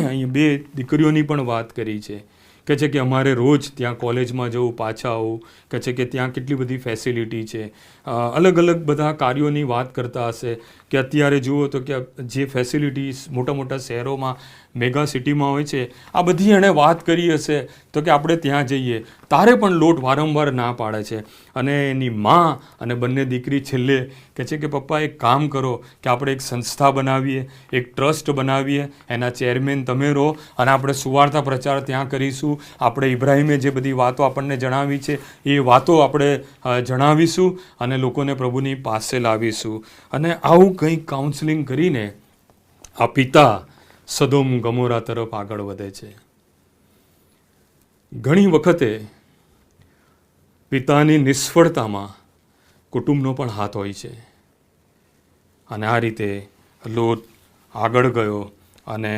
અહીં 2 દીકરીઓની પણ વાત કરી છે, કહે છે કે અમારે રોજ ત્યાં કોલેજમાં જવું, પાછા આવવું, કહે છે કે ત્યાં કેટલી બધી ફેસિલિટી છે. અલગ અલગ બધા કાર્યોની વાત કરતા હશે કે અત્યારે જુઓ તો કે જે ફેસિલિટીઝ મોટા મોટા શહેરોમાં, મેગા સિટીમાં હોય છે, આ બધી એણે વાત કરી હશે તો કે આપણે ત્યાં જઈએ. તારે પણ લોટ વારંવાર ના પાડે છે. અને એની માં અને બંને દીકરી છેલ્લે કહે છે કે પપ્પા એક કામ કરો કે આપણે એક સંસ્થા બનાવીએ, એક ટ્રસ્ટ બનાવીએ, એના ચેરમેન તમે રહો અને આપણે સુવાર્તા પ્રચાર ત્યાં કરીશું. આપણે ઇબ્રાહિમે જે બધી વાતો આપણને જણાવી છે એ વાતો આપણે જણાવીશું અને લોકોને પ્રભુની પાસે લાવીશું. અને આવું કંઈક કાઉન્સેલિંગ કરીને આ પિતા સદોમ ગમોરા તરફ આગળ વધે છે. ઘણી વખતે પિતાની નિષ્ફળતામાં કુટુંબનો પણ હાથ હોય છે. અને આ રીતે લોટ આગળ ગયો અને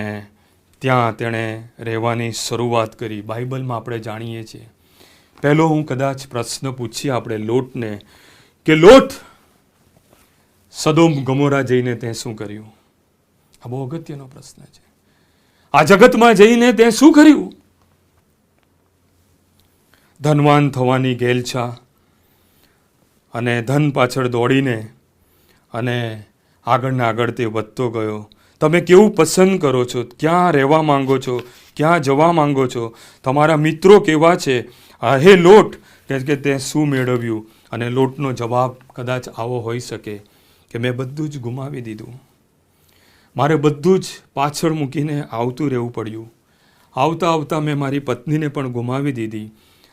ત્યાં તેણે રહેવાની શરૂઆત કરી. બાઇબલમાં આપણે જાણીએ છીએ. પહેલો હું કદાચ પ્રશ્ન પૂછીએ આપણે લોટને કે લોટ, સદોમ ગમોરા જઈને તે શું કર્યું? આ બહુ અગત્યનો પ્રશ્ન છે. આ જગતમાં જઈને તે શું કર્યું? ધનવાન થવાની ઘેલછા અને ધન પાછળ દોડીને અને આગળને આગળ તે વધતો ગયો. તમે કેવું પસંદ કરો છો? ક્યાં રહેવા માંગો છો? ક્યાં જવા માંગો છો? તમારા મિત્રો કેવા છે? હે લોટ, કે તે શું મેળવ્યું? અને લોટનો જવાબ કદાચ આવો હોઈ શકે કે મેં બધું જ ગુમાવી દીધું. મારે બધું જ પાછળ મૂકીને આવતું રહેવું પડ્યું. આવતા આવતા મેં મારી પત્નીને પણ ગુમાવી દીધી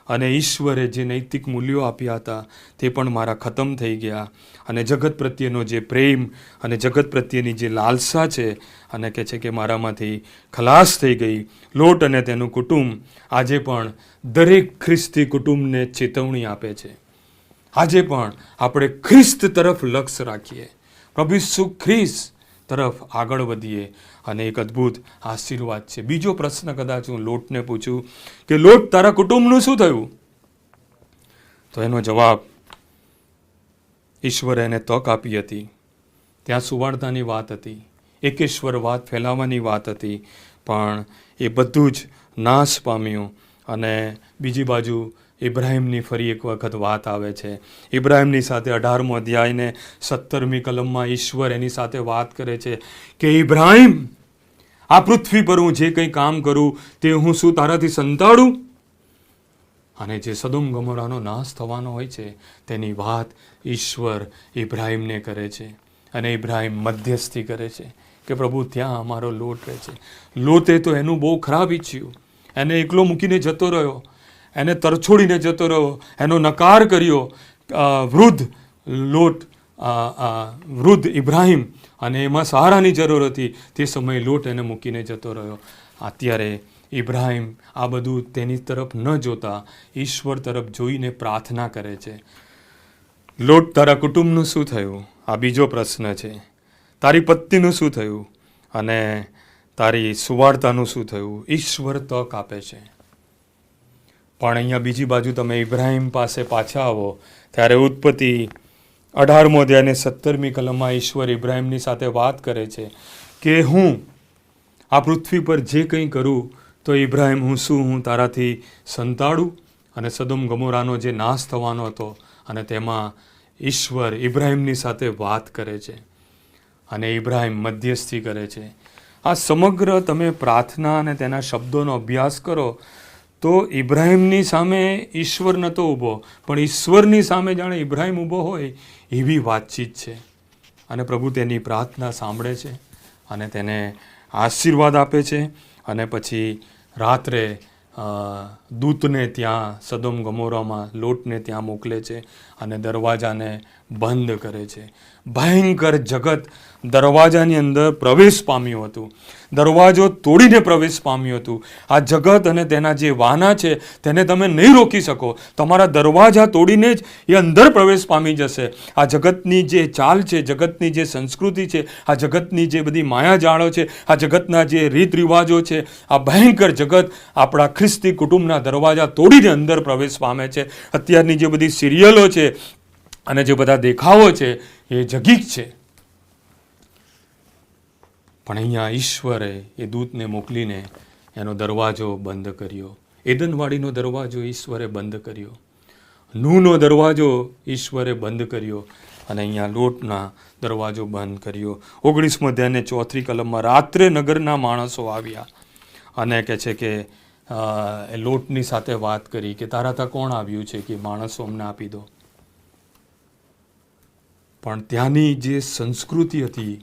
અને ઈશ્વરે જે નૈતિક મૂલ્યો આપ્યા હતા તે પણ મારા ખતમ થઈ ગયા. અને જગત પ્રત્યેનો જે પ્રેમ અને જગત પ્રત્યેની જે લાલસા છે અને કહે છે કે મારામાંથી ખલાસ થઈ ગઈ. લોટ અને તેનું કુટુંબ આજે પણ દરેક ખ્રિસ્તી કુટુંબને ચેતવણી આપે છે. આજે પણ આપણે ખ્રિસ્ત તરફ લક્ષ્ય રાખીએ, પ્રભુ ઈસુ ખ્રિસ્ત તરફ આગળ વધીએ અને એક અદ્ભુત આશીર્વાદ છે. બીજો પ્રશ્ન કદાચ હું લોટને પૂછું કે લોટ, તારા કુટુંબનું શું થયું? તો એનો જવાબ, ઈશ્વરે એને તક આપી હતી. ત્યાં સુવાર્તાની વાત હતી, એકેશ્વર વાત ફેલાવવાની વાત હતી, પણ એ બધું જ નાશ પામ્યું. અને બીજી બાજુ ઇબ્રાહિમની ફરી એક વખત વાત આવે છે. ઇબ્રાહિમની સાથે 18મો અધ્યાયને 17મી કલમમાં ઈશ્વર એની સાથે વાત કરે છે કે ઇબ્રાહિમ, આ પૃથ્વી પર હું જે કંઈ કામ કરું તે હું શું તારાથી સંતાડું? અને જે સદોમ ગમોરાનો નાશ થવાનો હોય છે તેની વાત ઈશ્વર ઇબ્રાહિમને કરે છે. અને ઇબ્રાહિમ મધ્યસ્થી કરે છે કે પ્રભુ ત્યાં અમારો લોટ રહે છે. લોતે તો એનું બહુ ખરાબ ઈચ્છ્યું, એને એકલો મૂકીને જતો રહ્યો, એને તરછોડીને જતો રહ્યો, એનો નકાર કર્યો. વૃદ્ધ લોટ, વૃદ્ધ ઇબ્રાહિમ, અને એમાં સહારાની જરૂર હતી તે સમયે લોટ એને મૂકીને જતો રહ્યો. અત્યારે ઇબ્રાહિમ આ બધું તેની તરફ ન જોતા ઈશ્વર તરફ જોઈને પ્રાર્થના કરે છે. લોટ, તારા કુટુંબનું શું થયું? આ બીજો પ્રશ્ન છે. તારી પત્નીનું શું થયું? અને તારી સુવાર્તાનું શું થયું? ઈશ્વર તક આપે છે. પણ અહીંયા બીજી બાજુ તમે ઇબ્રાહિમ પાસે પાછા આવો ત્યારે ઉત્પત્તિ 18મો અધ્યાયને 17મી કલમમાં ઈશ્વર ઇબ્રાહિમની સાથે વાત કરે છે કે હું આ પૃથ્વી પર જે કંઈ કરું તો ઇબ્રાહિમ, હું તારાથી સંતાડું? અને સદોમ ગમોરાનો જે નાશ થવાનો હતો અને તેમાં ઈશ્વર ઇબ્રાહિમની સાથે વાત કરે છે અને ઇબ્રાહિમ મધ્યસ્થી કરે છે. આ સમગ્ર તમે પ્રાર્થના અને તેના શબ્દોનો અભ્યાસ કરો તો ઇબ્રાહિમની સામે ઈશ્વર નહોતો ઊભો, પણ ઈશ્વરની સામે જાણે ઇબ્રાહિમ ઊભો હોય એવી વાતચીત છે. અને પ્રભુ તેની પ્રાર્થના સાંભળે છે અને તેને આશીર્વાદ આપે છે. અને પછી રાત્રે દૂતને ત્યાં સદોમ ગમોરામાં લોટને ત્યાં મોકલે છે અને દરવાજાને બંધ કરે છે. ભયંકર જગત દરવાજાની અંદર પ્રવેશ પામ્યું હતું, દરવાજો તોડીને પ્રવેશ પામ્યું હતું. આ જગત અને તેના જે વાના છે તેને તમે નહીં રોકી શકો. તમારા દરવાજા તોડીને જ એ અંદર પ્રવેશ પામી જશે. આ જગતની જે ચાલ છે, જગતની જે સંસ્કૃતિ છે, આ જગતની જે બધી માયાજાળો છે, આ જગતના જે રીત રિવાજો છે, આ ભયંકર જગત આપણા ખ્રિસ્તી કુટુંબના દરવાજા તોડીને અંદર પ્રવેશ પામે છે. અત્યારની જે બધી સિરિયલો છે અને જે બધા દેખાવો છે એ જગીક છે. પણ અહીંયા ઈશ્વરે એ દૂતને મોકલીને એનો દરવાજો બંધ કર્યો. એદનવાડીનો દરવાજો ઈશ્વરે બંધ કર્યો, નૂનો દરવાજો ઈશ્વરે બંધ કર્યો અને અહીંયા લોટના દરવાજો બંધ કર્યો. 19મો અધ્યાયને 4th કલમમાં રાત્રે નગરના માણસો આવ્યા અને કહે છે કે એ લોટની સાથે વાત કરી કે તારા ત્યાં કોણ આવ્યું છે કે માણસો અમને આપી દો. પણ ત્યાંની જે સંસ્કૃતિ હતી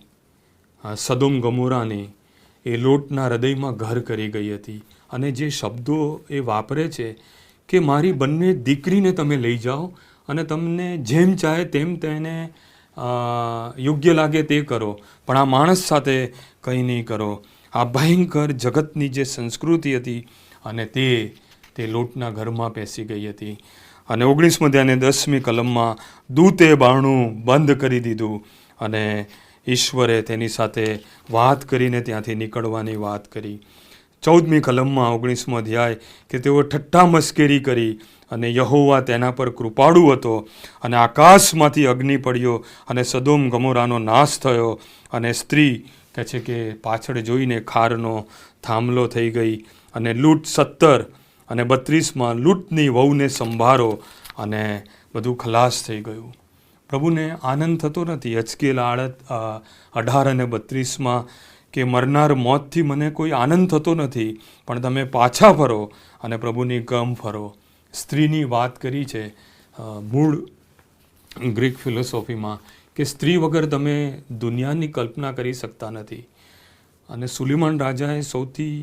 સદોમ ગમોરાની, એ લોટના હૃદયમાં ઘર કરી ગઈ હતી. અને જે શબ્દો એ વાપરે છે કે મારી બંને દીકરીને તમે લઈ જાઓ અને તમને જેમ ચાહે તેમ તેને યોગ્ય લાગે તે કરો, પણ આ માણસ સાથે કંઈ નહીં કરો. આ ભયંકર જગતની જે સંસ્કૃતિ હતી અને તે લોટના ઘરમાં પેસી ગઈ હતી. અને 19મો અધ્યાયને 10મી કલમમાં દૂતે બારણું બંધ કરી દીધું અને ઈશ્વરે તેની સાથે વાત કરીને ત્યાંથી નીકળવાની વાત કરી. 14મી કલમમાં 19મો અધ્યાય કે તેઓ ઠઠ્ઠા મસ્કરી કરી અને યહોવા તેના પર કૃપાળુ હતો અને આકાશમાંથી અગ્નિ પડ્યો અને સદોમ ગમોરાનો નાશ થયો. અને સ્ત્રી કહે છે કે પાછળ જોઈને ખારનો થાંભલો થઈ ગઈ. અને લૂંટ 17 અને 32માં લૂંટની વહુને સંભાળો અને બધું ખલાસ થઈ ગયું. પ્રભુને આનંદ થતો નથી. હજકેલ 18 અને 32માં કે મરનાર મોતથી મને કોઈ આનંદ થતો નથી, પણ તમે પાછા ફરો અને પ્રભુની ગમ ફરો. સ્ત્રીની વાત કરી છે મૂળ ગ્રીક ફિલોસોફીમાં કે સ્ત્રી વગર તમે દુનિયાની કલ્પના કરી શકતા નથી. અને સુલેમાન રાજાએ સૌથી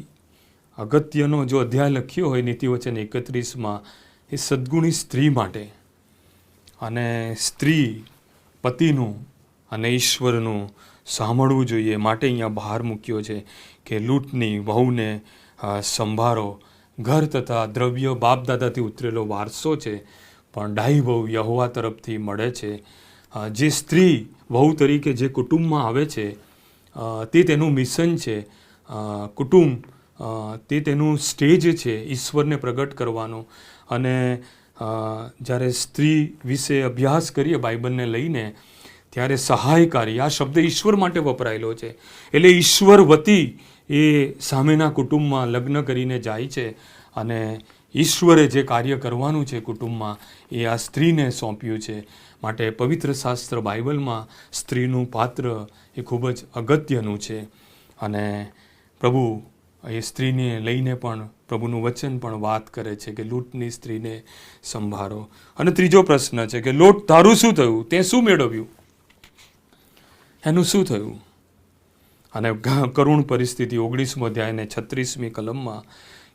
અગત્યનો જો અધ્યાય લખ્યો હોય નીતિવચન 31માં, એ સદ્ગુણી સ્ત્રી માટે. અને સ્ત્રી પતિનું અને ઈશ્વરનું સાંભળવું જોઈએ માટે અહીંયા બહાર મૂક્યો છે કે લૂંટની વહુને સંભાળો. ઘર તથા દ્રવ્ય બાપ દાદાથી ઉતરેલો વારસો છે, પણ ડાહી વહુ યહોવા તરફથી મળે છે. જે સ્ત્રી વહુ તરીકે જે કુટુંબમાં આવે છે તે તેનું મિશન છે. કુટુંબ તે તેનું સ્ટેજ છે ઈશ્વરને પ્રગટ કરવાનો. અને જ્યારે સ્ત્રી વિશે અભ્યાસ કરીએ બાઇબલને લઈને ત્યારે સહાયકારી આ શબ્દ ઈશ્વર માટે વપરાયેલો છે. એટલે ઈશ્વર વતી એ સામેના કુટુંબમાં લગ્ન કરીને જાય છે અને ઈશ્વરે જે કાર્ય કરવાનું છે કુટુંબમાં એ આ સ્ત્રીને સોંપ્યું છે. માટે પવિત્ર શાસ્ત્ર બાઇબલમાં સ્ત્રીનું પાત્ર એ ખૂબ જ અગત્યનું છે. અને પ્રભુ એ સ્ત્રીને લઈને પણ પ્રભુનું વચન પણ વાત કરે છે કે લૂંટની સ્ત્રીને સંભાળો. અને ત્રીજો પ્રશ્ન છે કે લોટ તારું શું થયું, તે શું મેળવ્યું, એનું શું થયું? અને કરુણ પરિસ્થિતિ 19મો અધ્યાયને 36મી કલમમાં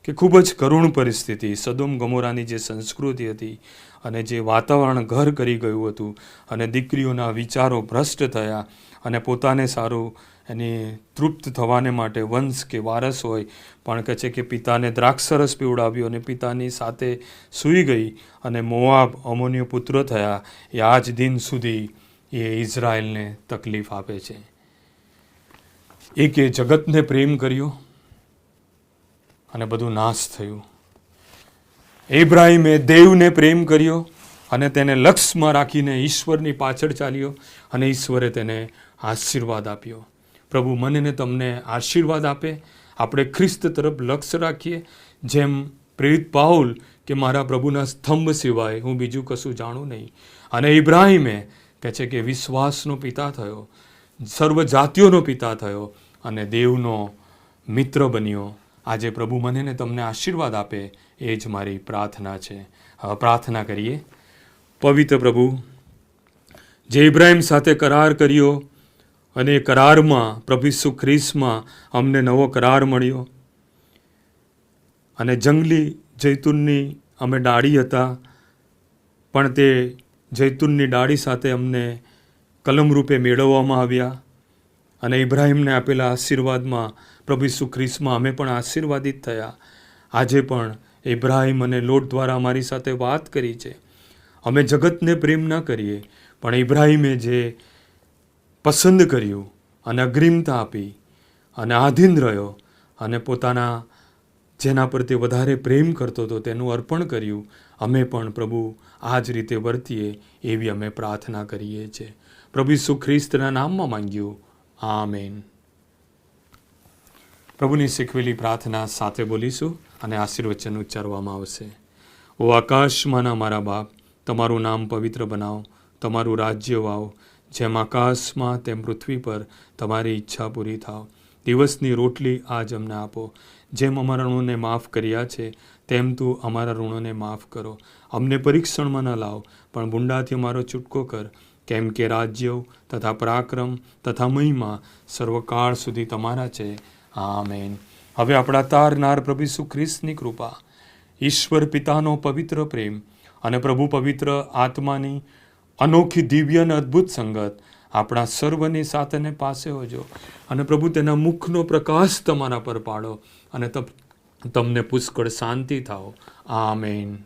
કે ખૂબ જ કરુણ પરિસ્થિતિ. સદોમ ગમોરાની જે સંસ્કૃતિ હતી અને જે વાતાવરણ ઘર કરી ગયું હતું અને દીકરીઓના વિચારો ભ્રષ્ટ થયા અને પોતાને સારું એની તૃપ્ત થવાને માટે વંશ કે વારસ હોય પણ કહે છે કે પિતાને દ્રાક્ષરસ પીવડાવ્યો અને પિતાની સાથે સૂઈ ગઈ અને મોઆબ અમોનીય પુત્ર થયા. એ આજ દિન સુધી એ ઇઝરાયલને તકલીફ આપે છે. એકે જગતને પ્રેમ કર્યો અને બધું નાશ થયું. ઇબ્રાહીમે દેવને પ્રેમ કર્યો અને તેને લક્ષ્યમાં રાખીને ઈશ્વરની પાછળ ચાલ્યો અને ઈશ્વરે તેને આશીર્વાદ આપ્યો. પ્રભુ મને ને તમને આશીર્વાદ આપે. આપણે ખ્રિસ્ત તરફ લક્ષ્ય રાખીએ. જેમ પ્રેરિત પાઉલ કે મારા પ્રભુના સ્તંભ સિવાય હું બીજું કશું જાણું નહીં. અને ઇબ્રાહીમે કહે છે કે વિશ્વાસનો પિતા થયો, સર્વ જાતિઓનો પિતા થયો અને દેવનો મિત્ર બન્યો. આજે પ્રભુ મને ને તમને આશીર્વાદ આપે એ જ મારી પ્રાર્થના છે. પ્રાર્થના કરીએ. પવિત્ર પ્રભુ, જે ઇબ્રાહીમ સાથે કરાર કર્યો અને કરારમાં પ્રભુ ઈસુ ખ્રિસ્તમાં અમને નવો કરાર મળ્યો. અને જંગલી જૈતુનની અમે ડાળી હતા, પણ તે જૈતુનની ડાળી સાથે અમને કલમ રૂપે મેળવવામાં આવ્યા. અને ઇબ્રાહિમને આપેલા આશીર્વાદમાં પ્રભુ ઈસુ ખ્રિસ્તમાં અમે પણ આશીર્વાદિત થયા. આજે પણ ઇબ્રાહિમ અને લોટ દ્વારા અમારી સાથે વાત કરી છે. અમે જગતને પ્રેમ ન કરીએ, પણ ઇબ્રાહિમે જે પસંદ કર્યું અને અગ્રિમતા આપી અને આધીન રહ્યો અને પોતાના જેના પર તે વધારે પ્રેમ કરતો હતો તેનું અર્પણ કર્યું. અમે પણ પ્રભુ આ જ રીતે વર્તીએ એવી અમે પ્રાર્થના કરીએ છીએ. પ્રભુ ઈસુ ખ્રિસ્તના નામમાં માંગ્યું. આમેન. પ્રભુની શીખવેલી પ્રાર્થના સાથે બોલીશું અને આશીર્વચન ઉચ્ચારવામાં આવશે. ઓ આકાશમાંના મારા બાપ, તમારું નામ પવિત્ર બનાવો, તમારું રાજ્ય વાવો, જેમ આકાશમાં તેમ પૃથ્વી પર તમારી ઈચ્છા પૂરી થાવ. દિવસની રોટલી આજ અમને આપો. જેમ અમારા ઋણોને માફ કર્યા છે તેમ તું અમારા ઋણોને માફ કરો. અમને પરીક્ષણમાં ન લાવ, પણ બુંડાથી અમારો છૂટકો કર. કેમ કે રાજ્ય તથા પરાક્રમ તથા મહિમા સર્વકાળ સુધી તમારા છે. આમેન. હવે આપણા તારનાર પ્રભુ ઈસુ ખ્રિસ્તની કૃપા, ઈશ્વર પિતાનો પવિત્ર પ્રેમ અને પ્રભુ પવિત્ર આત્માની અનોખી દિવ્ય અને અદ્ભુત સંગત આપણા સર્વની સાથે ને પાસે હોજો. અને પ્રભુ તેના મુખનો પ્રકાશ તમારા પર પાડો અને તમને પુષ્કળ શાંતિ થાઓ. આમેન.